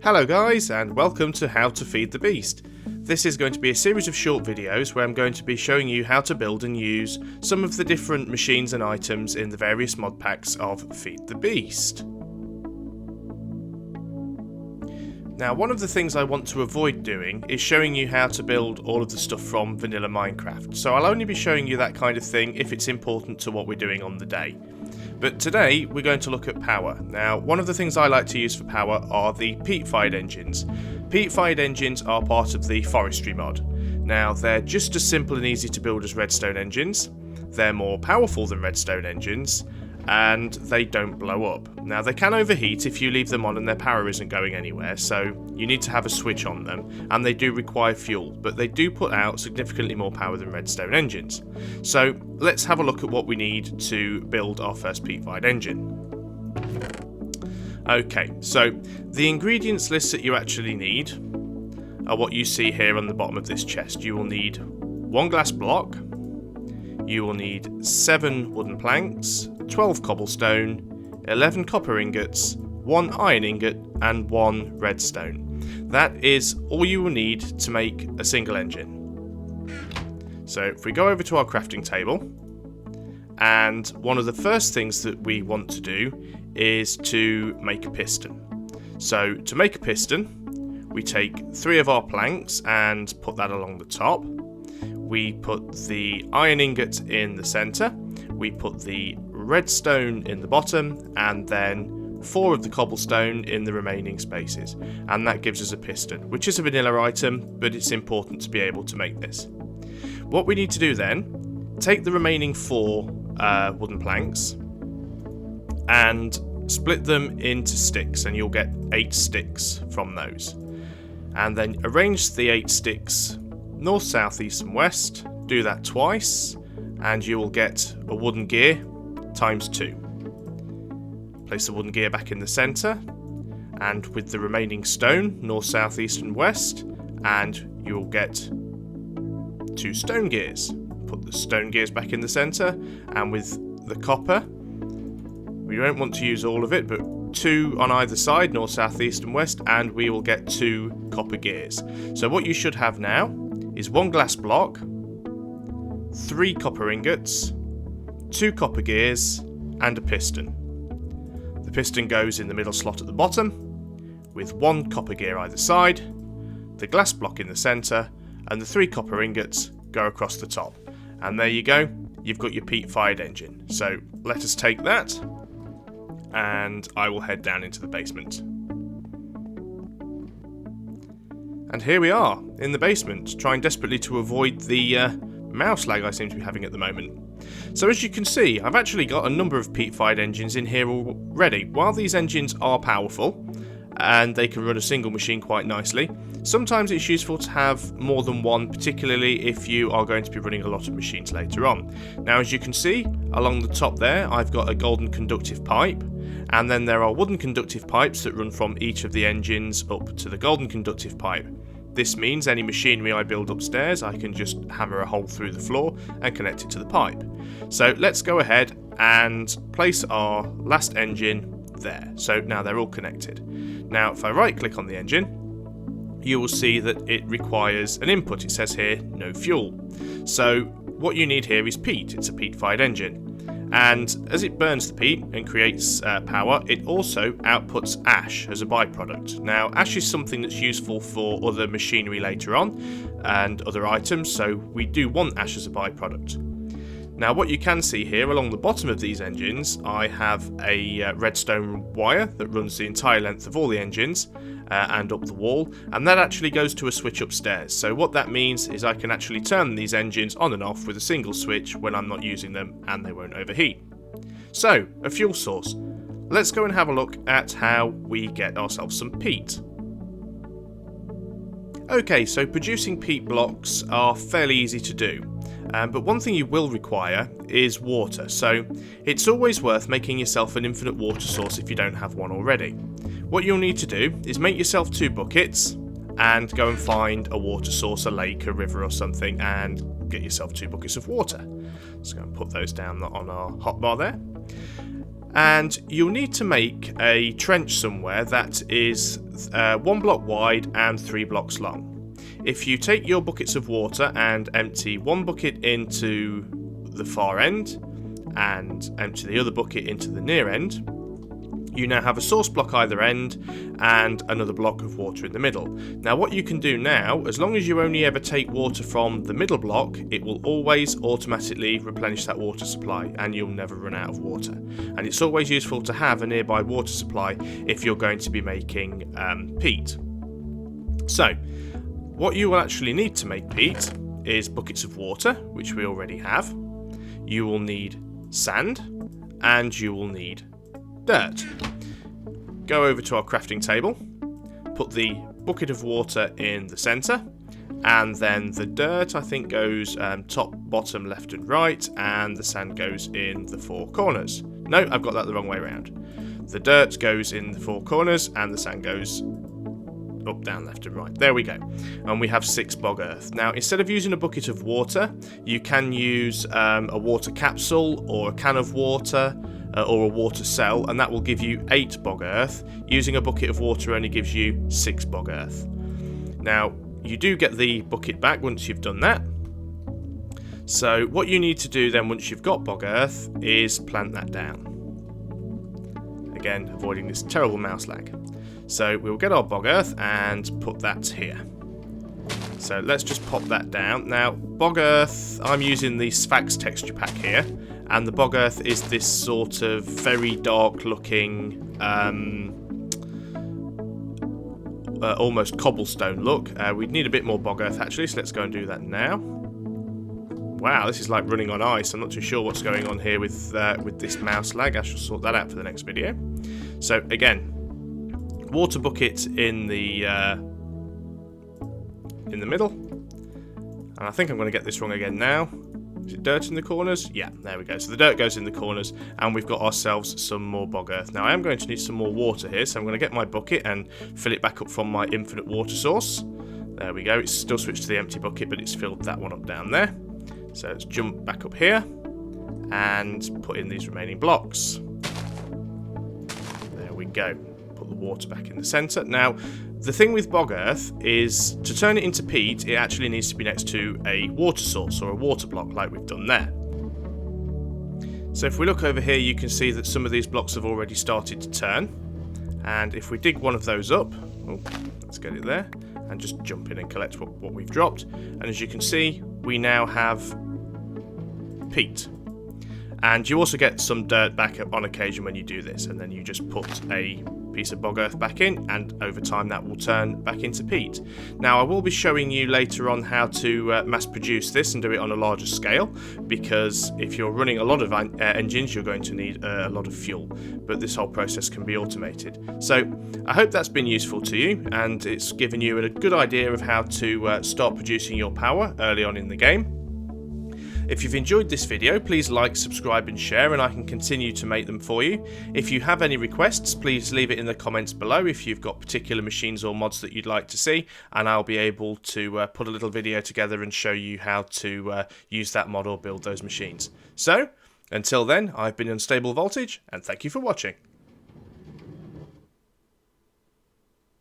Hello guys, and welcome to How to Feed the Beast. This is going to be a series of short videos where I'm going to be showing you how to build and use some of the different machines and items in the various mod packs of Feed the Beast. Now, one of the things I want to avoid doing is showing you how to build all of the stuff from vanilla Minecraft, so I'll only be showing you that kind of thing if it's important to what we're doing on the day. But today we're going to look at power. Now, one of the things I like to use for power are the peat-fired engines. Peat-fired engines are part of the Forestry Mod. Now, they're just as simple and easy to build as redstone engines, they're more powerful than redstone engines, and they don't blow up. Now, they can overheat if you leave them on and their power isn't going anywhere, so you need to have a switch on them, and they do require fuel, but they do put out significantly more power than redstone engines. So let's have a look at what we need to build our first peat-fired engine. Okay, so the ingredients list that you actually need are what you see here on the bottom of this chest. You will need 1 glass block, you will need 7 wooden planks, 12 cobblestone, 11 copper ingots, 1 iron ingot, and 1 redstone. That is all you will need to make a single engine. So if we go over to our crafting table, and one of the first things that we want to do is to make a piston. So to make a piston, we take 3 of our planks and put that along the top. We put the iron ingot in the centre, we put the redstone in the bottom, and then 4 of the cobblestone in the remaining spaces. And that gives us a piston, which is a vanilla item, but it's important to be able to make this. What we need to do then, take the remaining 4 wooden planks and split them into sticks, and you'll get 8 sticks from those. And then arrange the 8 sticks north, south, east and west. Do that twice and you will get a wooden gear times 2. Place the wooden gear back in the centre, and with the remaining stone north, south, east and west, and you will get 2 stone gears. Put the stone gears back in the centre, and with the copper, we don't want to use all of it, but 2 on either side, north, south, east and west, and we will get 2 copper gears. So what you should have now is 1 glass block, 3 copper ingots, 2 copper gears, and a piston. The piston goes in the middle slot at the bottom, with 1 copper gear either side, the glass block in the centre, and the 3 copper ingots go across the top. And there you go, you've got your peat-fired engine. So let us take that, and I will head down into the basement. And here we are, in the basement, trying desperately to avoid the mouse lag I seem to be having at the moment. So as you can see, I've actually got a number of peat-fired engines in here already. While these engines are powerful, and they can run a single machine quite nicely, sometimes it's useful to have more than one, particularly if you are going to be running a lot of machines later on. Now, as you can see, along the top there, I've got a golden conductive pipe, and then there are wooden conductive pipes that run from each of the engines up to the golden conductive pipe. This means any machinery I build upstairs, I can just hammer a hole through the floor and connect it to the pipe. So let's go ahead and place our last engine there. So now they're all connected. Now if I right click on the engine, you will see that it requires an input. It says here no fuel. So what you need here is peat. It's a peat-fired engine. And as it burns the peat and creates power, it also outputs ash as a byproduct. Now, ash is something that's useful for other machinery later on and other items, so we do want ash as a byproduct. Now, what you can see here along the bottom of these engines, I have a redstone wire that runs the entire length of all the engines and up the wall, and that actually goes to a switch upstairs. So what that means is I can actually turn these engines on and off with a single switch when I'm not using them, and they won't overheat. So, a fuel source. Let's go and have a look at how we get ourselves some peat. Okay, so producing peat blocks are fairly easy to do. But one thing you will require is water, so it's always worth making yourself an infinite water source if you don't have one already. What you'll need to do is make yourself 2 buckets and go and find a water source, a lake, a river or something, and get yourself 2 buckets of water. Let's go and put those down on our hotbar there. And you'll need to make a trench somewhere that is 1 block wide and 3 blocks long. If you take your buckets of water and empty one bucket into the far end and empty the other bucket into the near end, you now have a source block either end and another block of water in the middle. Now what you can do now, as long as you only ever take water from the middle block, it will always automatically replenish that water supply and you'll never run out of water. And it's always useful to have a nearby water supply if you're going to be making peat. So what you will actually need to make peat is buckets of water, which we already have. You will need sand and you will need dirt. Go over to our crafting table, put the bucket of water in the centre, and then the dirt I think goes top, bottom, left and right, and the sand goes in the 4 corners. No, I've got that the wrong way around. The dirt goes in the 4 corners and the sand goes up, down, left and right. There we go. And we have 6 bog earth. Now instead of using a bucket of water, you can use a water capsule or a can of water, or a water cell, and that will give you 8 bog earth. Using a bucket of water only gives you 6 bog earth. Now you do get the bucket back once you've done that. So what you need to do then once you've got bog earth is plant that down. Again, avoiding this terrible mouse lag. So we'll get our bog earth and put that here. So let's just pop that down. Now bog earth, I'm using the Sphax texture pack here. And the bog earth is this sort of very dark looking, almost cobblestone look. We'd need a bit more bog earth actually, so let's go and do that now. Wow, this is like running on ice. I'm not too sure what's going on here with this mouse lag. I shall sort that out for the next video. So again, water bucket in the middle. And I think I'm going to get this wrong again now. Is it dirt in the corners? Yeah, there we go. So the dirt goes in the corners and we've got ourselves some more bog earth. Now I am going to need some more water here, so I'm going to get my bucket and fill it back up from my infinite water source. There we go. It's still switched to the empty bucket, but it's filled that one up down there. So let's jump back up here and put in these remaining blocks. There we go. Put the water back in the centre. Now the thing with bog earth is to turn it into peat, it actually needs to be next to a water source or a water block like we've done there. So if we look over here, you can see that some of these blocks have already started to turn. And if we dig one of those up, oh, let's get it there, and just jump in and collect what we've dropped. And as you can see, we now have peat. And you also get some dirt back on occasion when you do this, and then you just put a piece of bog earth back in, and over time that will turn back into peat. Now I will be showing you later on how to mass produce this and do it on a larger scale, because if you're running a lot of engines you're going to need a lot of fuel, but this whole process can be automated. So I hope that's been useful to you and it's given you a good idea of how to start producing your power early on in the game. If you've enjoyed this video, please like, subscribe and share, and I can continue to make them for you. If you have any requests, please leave it in the comments below if you've got particular machines or mods that you'd like to see, and I'll be able to put a little video together and show you how to use that mod or build those machines. So, until then, I've been UnstableVoltage, and thank you for watching.